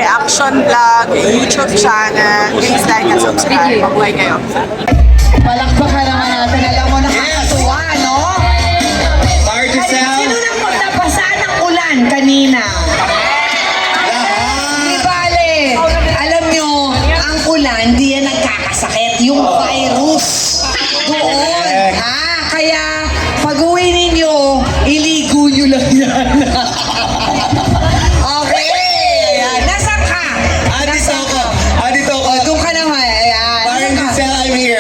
reaction vlog, YouTube channel. Please like and subscribe. Mabuhay kayo. Palakpakan naman natin. Alam mo, nakakatuwa, no? Sino na napasan ng ulan kanina? Di bale, alam nyo, ang ulan, di yan nagkakasakit. Yung virus doon. Kaya, pag-uwi ninyo, iligo nyo lang yan. Okay. Ayan. Nasaan ka? Dito ako. Doon ka naman. Ayan. Parang Giselle, I'm here.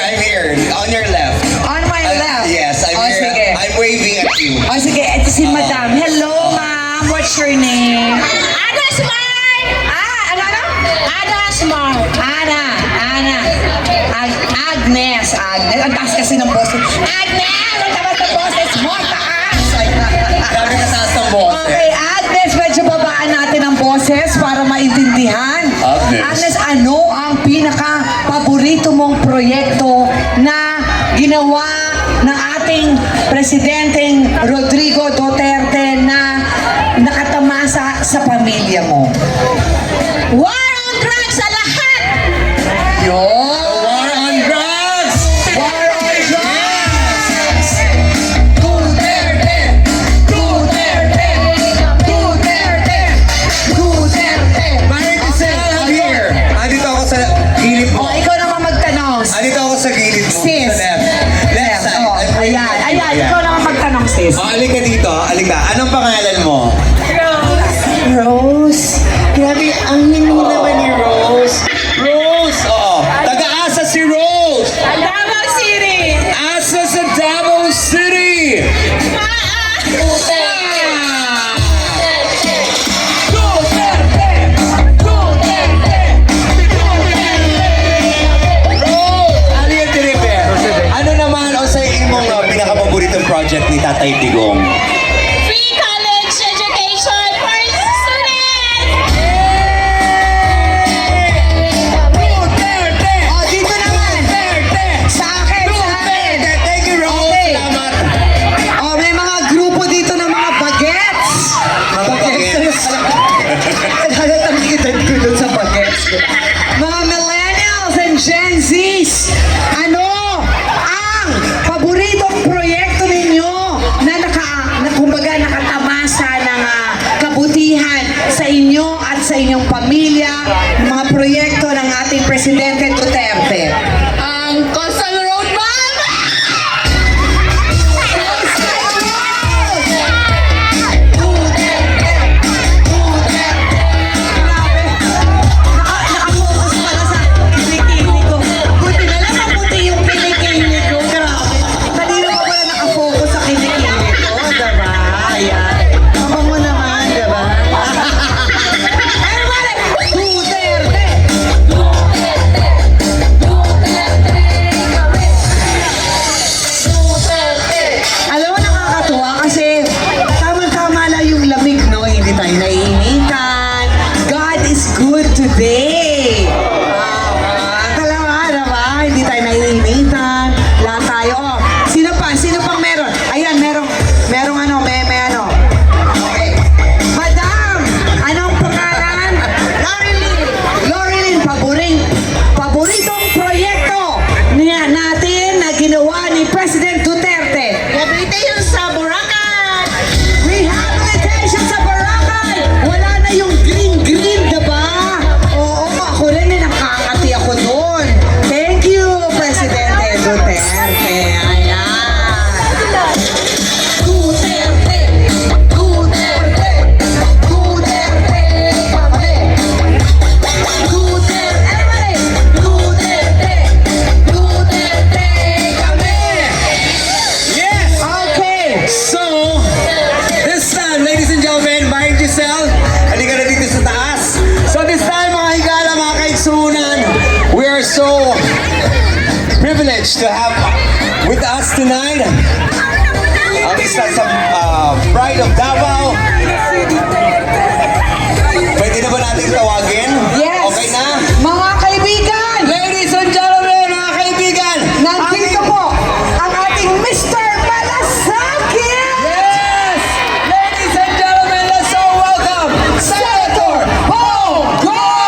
On your left. On my left. Yes, I'm here. Sige. I'm waving at you. Sige, ito si Madam. Hello, ma'am. What's your name? Ada Smart! Ano? Ada Smart! Agnes. Ang taas kasi ng boses. Agnes! Ang taas ng boses mo. Taas! Grabe ka taas ng boses. Okay, Agnes, medyo babaan natin ang boses para maintindihan. Agnes. Ano ang pinaka-paborito mong proyekto na ginawa ng ating Presidenteng Rodrigo Duterte na nakatamasa sa pamilya mo? War on drugs sa lahat! Yun! War on drugs! War on drugs! Duterte! Duterte! Duterte! Duterte! Parang Giselle, I'm here. Andito ako sa gilid mo. Ikaw naman magtanong. Andito ako sa gilid mo. Sis. Sa left. Left side. Ayan. Ikaw naman magtanong, sis. Alika dito. Alika. Anong pangalan mo? Rose. Grabe, ang hinong naman ni Rose. Rose! Oo. Taga-asa si Rose! Davao City! Asa sa Davao City! Alien Tiripe, ano naman o sa imong pinakapaboritong project ni Tatay Digong? Free college education for students! Dito naman. Sa akin. Thank you, Rose! Okay. Salamat! May mga grupo dito ng mga bagets. Bagets. Halatang edad ko dun sa bagets. Mga millennials and Gen Zs. Ano ang paboritong proyekto ninyo na kumbaga nakatamasa ng kabutihan sa inyo at sa inyong pamilya, mga proyekto ng ating Presidente Duterte? Ang Coastal Road Map! Nakapokus pala sa kilikili ko. Buti na lang mabuti yung kilikili ko. Grabe. Kanina ko pala nakafocus sa kilikili ko. Diba? Ayan. Mabango naman, diba? Everybody! Duterte! Alam mo, nakakatuwa kasi tama-tama lang yung lamig, no? Hindi tayo naiinitan. God is good today. Kalawa, diba? Hindi tayo naiinitan. Lahat tayo. Oh, sino pa? Sino pang meron? Ayan, merong ano, may ano. Okay. Madam, anong pangalan? Lorilyn, paboritong proyekto natin na ginawa ni President Duterte. Rehabilitation sa Boracay! Rehabilitation sa Boracay! Wala na yung green, diba? Oo, ako rin nakakati ako doon. Thank you, Presidente Duterte. Ayan. Duterte! Duterte! Duterte! Duterte! Everybody! Duterte! Duterte kami! Yes! Okay. So, this time, ladies and gentlemen, Maring Giselle, halika na dito sa taas. So this time, mga higala, mga kaigsunan, we are so privileged to have with us tonight ang isa sa Pride of Davao. Pwede na ba natin tawagin? Yes. Okay na? Mga kaibigan, Ladies and gentlemen, mga kaibigan, nandito po ang ating Mr. Malasakit! Yes! Ladies and gentlemen, let's all welcome Senator Paul Go!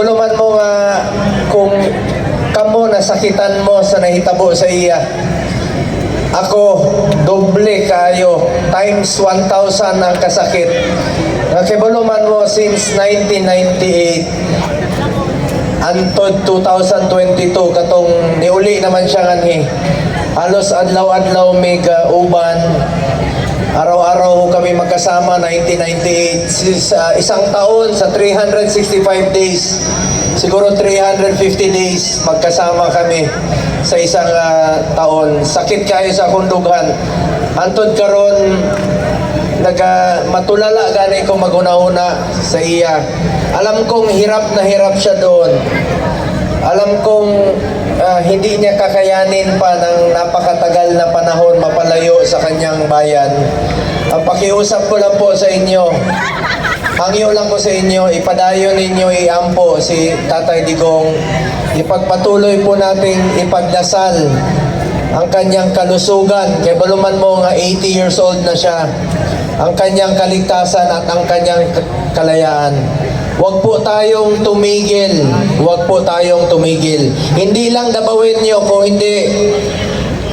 buluman mo nga kung kamo nasakitan mo sa nahitabo sa iya. Ako, doble kayo, times 1,000 ang kasakit. Nakibuluman mo since 1998 antod 2022 katong niuli naman siya nganhi. Halos adlaw-adlaw may uban. Araw-araw kami magkasama, 1998. Sa isang taon, sa 365 days, siguro 350 days, magkasama kami sa isang taon. Sakit kayo sa akong dughan. Antod karon matulala gani ko maguna-una sa iya. Alam kong hirap na hirap siya doon. Alam kong hindi niya kakayanin pa ng napakatagal na panahon mapalayo sa kanyang bayan. Ang pakiusap ko lang po sa inyo, hangyo lang ko sa inyo, ipadayon ninyo iampo si Tatay Digong. Ipagpatuloy po nating ipagdasal ang kanyang kalusugan. Kaya baluman mo nga 80 years old na siya. Ang kanyang kaligtasan at ang kanyang kalayaan. Huwag po tayong tumigil. Huwag po tayong tumigil. Hindi lang Dabawin nyo, kung hindi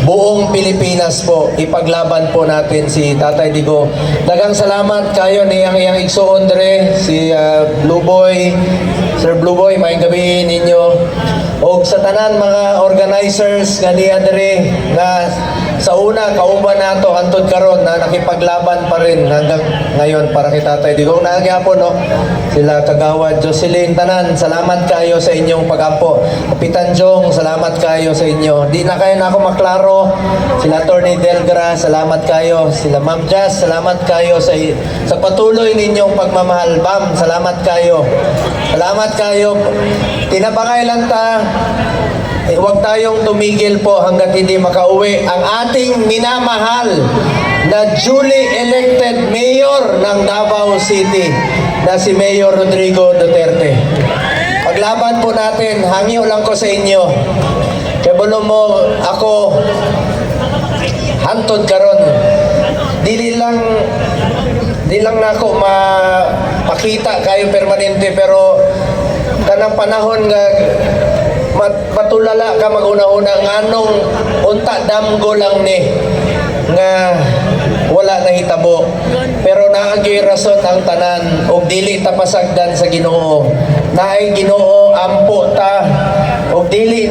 buong Pilipinas po. Ipaglaban po natin si Tatay Digong. Dagang salamat kayo ni iyang igsoon dre, si Blue Boy. Sir Blue Boy, maayong gabi ninyo. O sa tanan mga organizers nga niya dre na sa una kauban nato hantod karon na nakipaglaban pa rin hanggang ngayon para kay Tatay Digong. Nagyapon no. Sila Kagawad Jocelyn tanan, salamat kayo sa inyong pagampo. Kapitan Jong, salamat kayo sa inyo. Di na kayo na ako maklaro. Sila Attorney Delgra, salamat kayo. Sila Ma'am Jazz, salamat kayo sa patuloy ninyong pagmamahal. Bam, salamat kayo. Salamat kayo. Tinabangay lang ta. Huwag tayong tumigil po hanggat hindi makauwi ang ating minamahal na duly elected mayor ng Davao City na si Mayor Rodrigo Duterte. Paglaban po natin, hangyo lang ko sa inyo. Kaya mo ako hantod karon. Di lang na ako makita kayo permanente pero kanang panahon nga matulala ka maguna-una nganong unta damgo lang ni nga wala na hitabo pero naagi rason ang tanan og dili ta pasagdan sa Ginoo. Naay Ginoo ampo ta og dili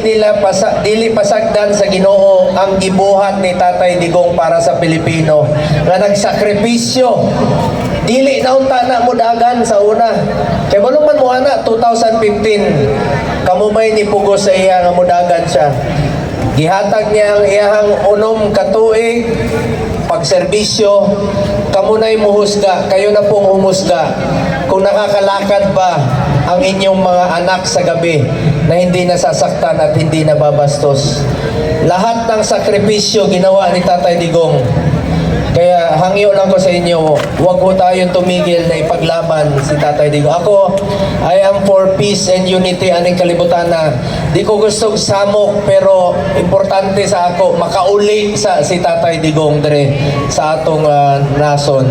pasagdan sa Ginoo ang gibuhat ni Tatay Digong para sa Pilipino nga nagsakripisyo. Dili na unta na mudagan sa una. Kay balong man mo ana 2015 kamumay ni pugos sa iya nga mudagan siya. Gihatag niya ang iyang unom katuig pagserbisyo. Kamunay muhusga, kayo na pong humusga kung nakakalakad ba ang inyong mga anak sa gabi na hindi nasasaktan at hindi nababastos. Lahat ng sakripisyo ginawa ni Tatay Digong. Kaya hangyo lang ko sa inyo, huwag po tayong tumigil na ipaglaban si Tatay Digong. Ako, I am for peace and unity aning kalibutan na. Di ko gustong samok pero importante sa ako makauli si Tatay Digong dire sa atong nason.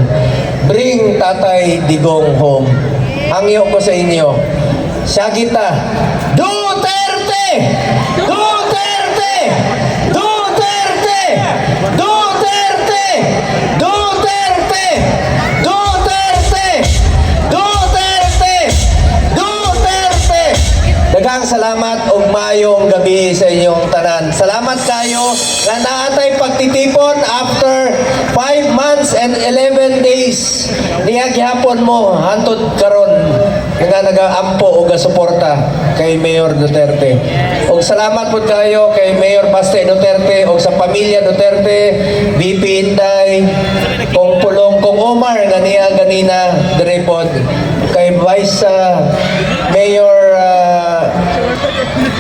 Bring Tatay Digong home. Hangyo ko sa inyo. Siya kita. Duterte! Duterte! Duterte! Duterte! Duterte! Duterte! Duterte! Duterte! Daghang salamat ug maayong gabi sa inyong tanan. Salamat kayo nga naatay pagtitipon after 5 months and 11 days. Niya gihapon mo hantod karon nga nagaampo og suporta kay Mayor Duterte. Og salamat pud kayo kay Mayor Baste Duterte og sa pamilya Duterte, VP Inday, Kong Pulong, Kong Omar nga niya ganina dire pod kay Vice Mayor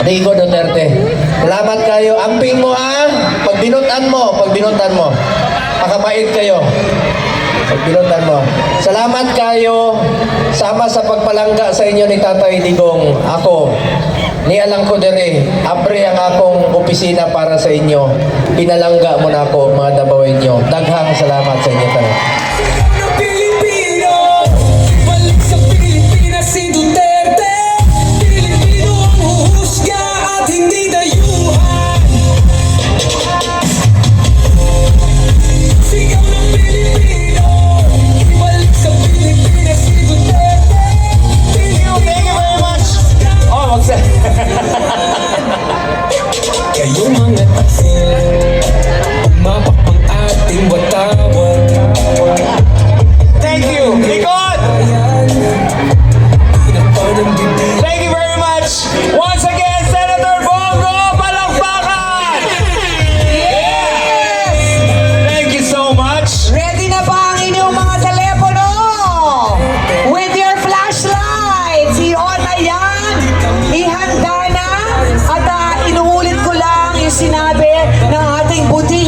Rico Duterte. Salamat kayo. Amping mo pagbinutan mo. Pakabait kayo. Pagbinutan mo. Salamat kayo. Sama sa pagpalangga sa inyo ni Tatay Digong. Ako, nialang ko dire, abre ang akong opisina para sa inyo. Pinalangga mo na ako, mga Dabawin nyo. Daghang salamat sa inyo tayo. Pilipino, balik sa Pilipinas si Duterte.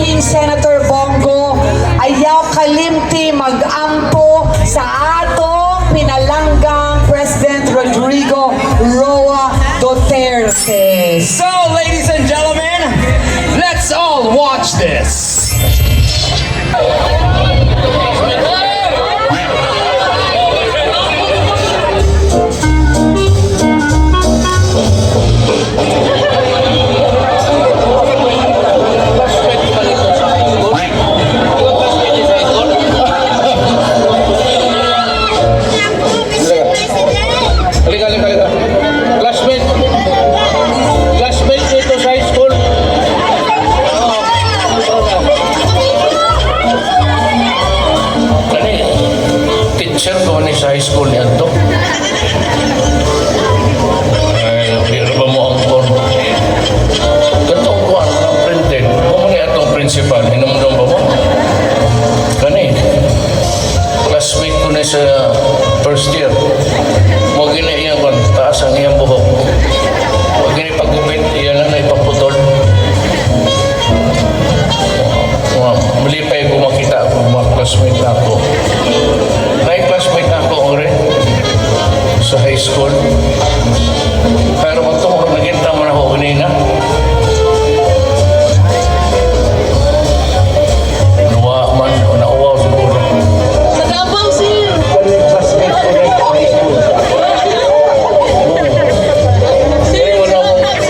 Philippines, Senator Bongo, ayaw kalimti mag-ampo sa atong pinalanggang President Rodrigo Roa Duterte. So, ladies and gentlemen, let's all watch this. Halika. Classmate dito sa high school. Teacher ko ni sa high school niyan to. Ay, hindi ba mo ang kon? Gatong ko ang printed. Kung muna itong principal, hinumdum ba mo? Kani, classmate ko na sa first year. Huwag gina iyang kon, taas ang iyang buhok. Huwag gina pagupit, iyan lang na ipaputol. Malipay ko makita kung mga classmate na ako. Classmate na ako rin sa high school. Pero kung tumurong nagkita mo na ako kanina, nawa man o nauwaw siguro. Matapang sir. Classmate ko rin sa high school.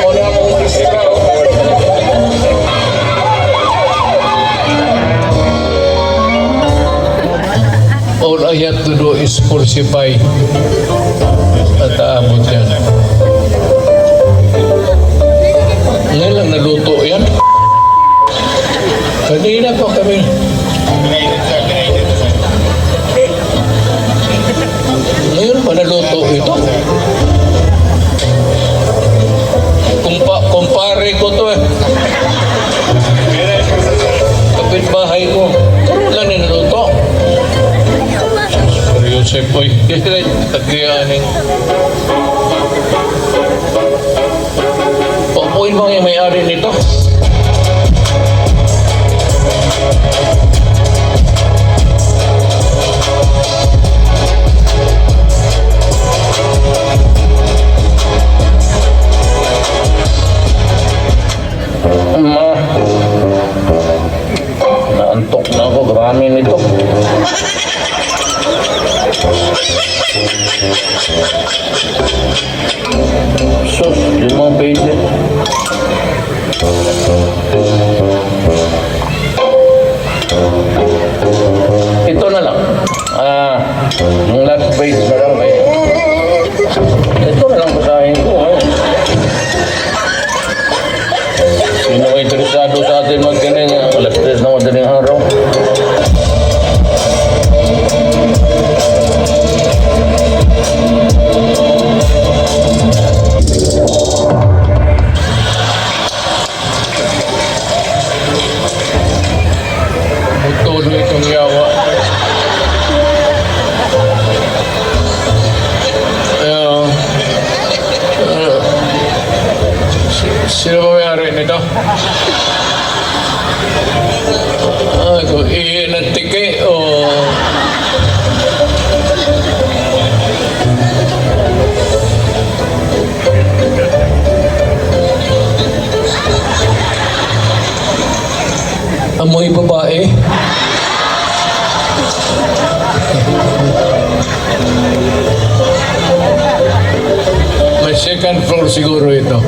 Wala mong isika. All I have to do is falsify at aabot yan. Ngayon lang naluto yan. Kanina pa kami. Ngayon pa naluto ito. Kumpare ko to eh. Kapitbahay ko. Wala na naluto. Yosef boy, tagyanin. Paupuin mo yung may-ari nito. Naantok na ako, marami nito. Sus, 5 page. Ito na lang. Yung last page na lang. Ito na lang basahin ko. Sino interesado sa atin magkaning alas 3 na madaling araw? Todo itong yawa. Sino ba may-ari nito? Kung iyan at tike o... Amoy babae. May second floor siguro ito.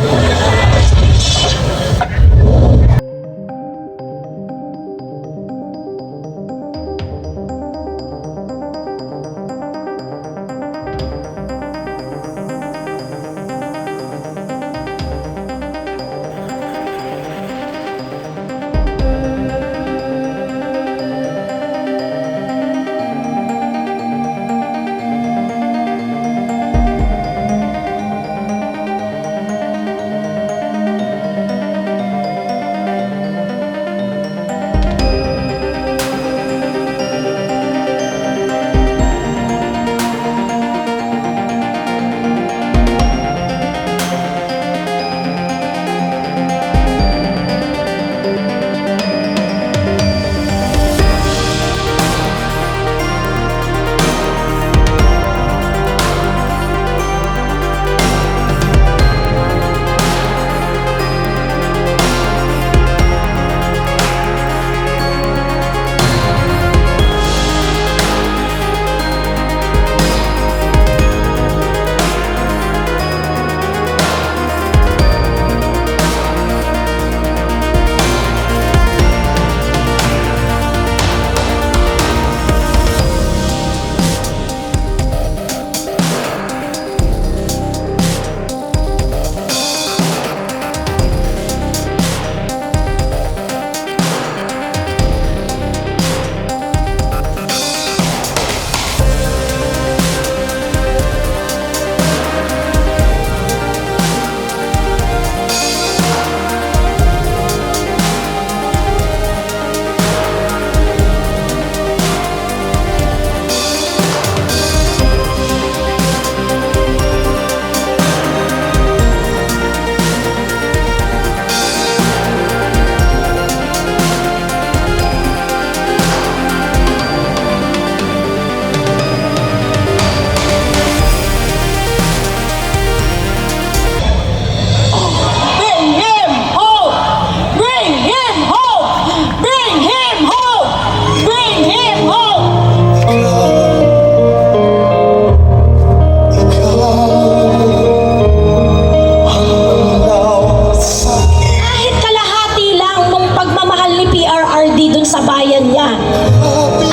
sa bayan niya.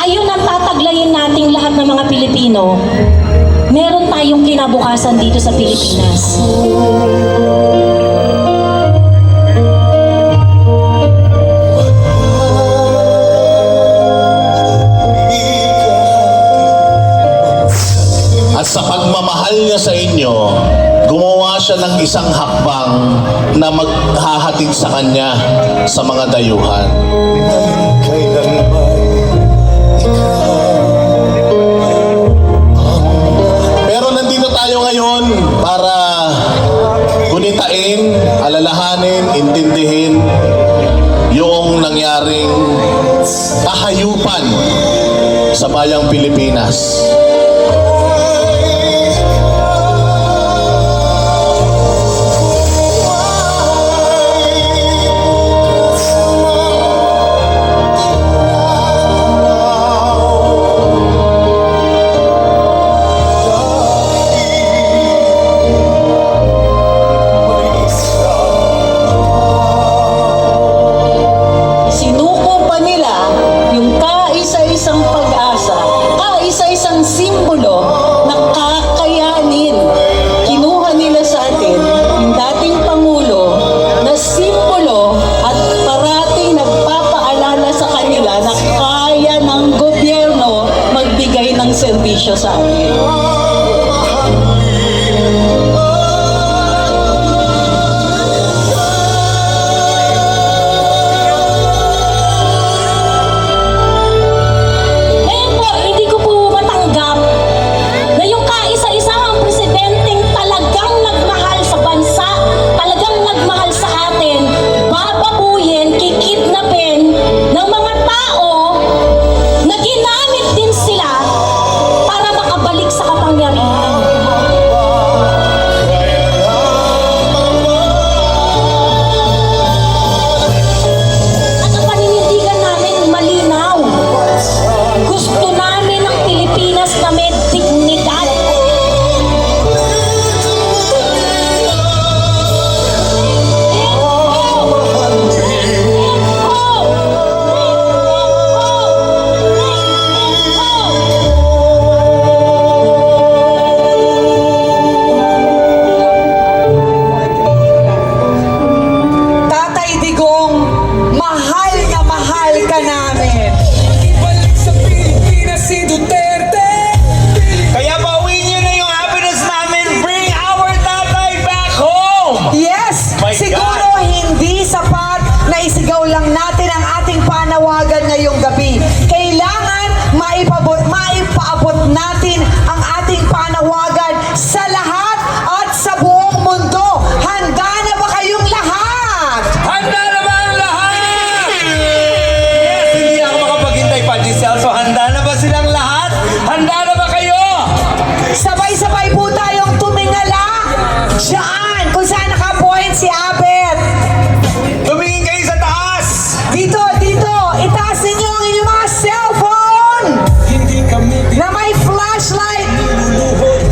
Ayun ang tataglayin nating lahat ng mga Pilipino. Meron tayong kinabukasan dito sa Pilipinas. At sa pagmamahal niya sa inyo, gumawa siya ng isang hakbang na maghahatid sa kanya sa mga dayuhan. Pero nandito tayo ngayon para gunitain, alalahanin, intindihin yung nangyaring kahayupan sa bayang Pilipinas. Sinuko pa nila yung kaisa-isang pag-asa, kaisa-isang simbolo na kakayanin. Kinuha nila sa atin yung dating Pangulo na simbolo at parating nagpapaalala sa kanila na kaya ng gobyerno magbigay ng serbisyo sa atin.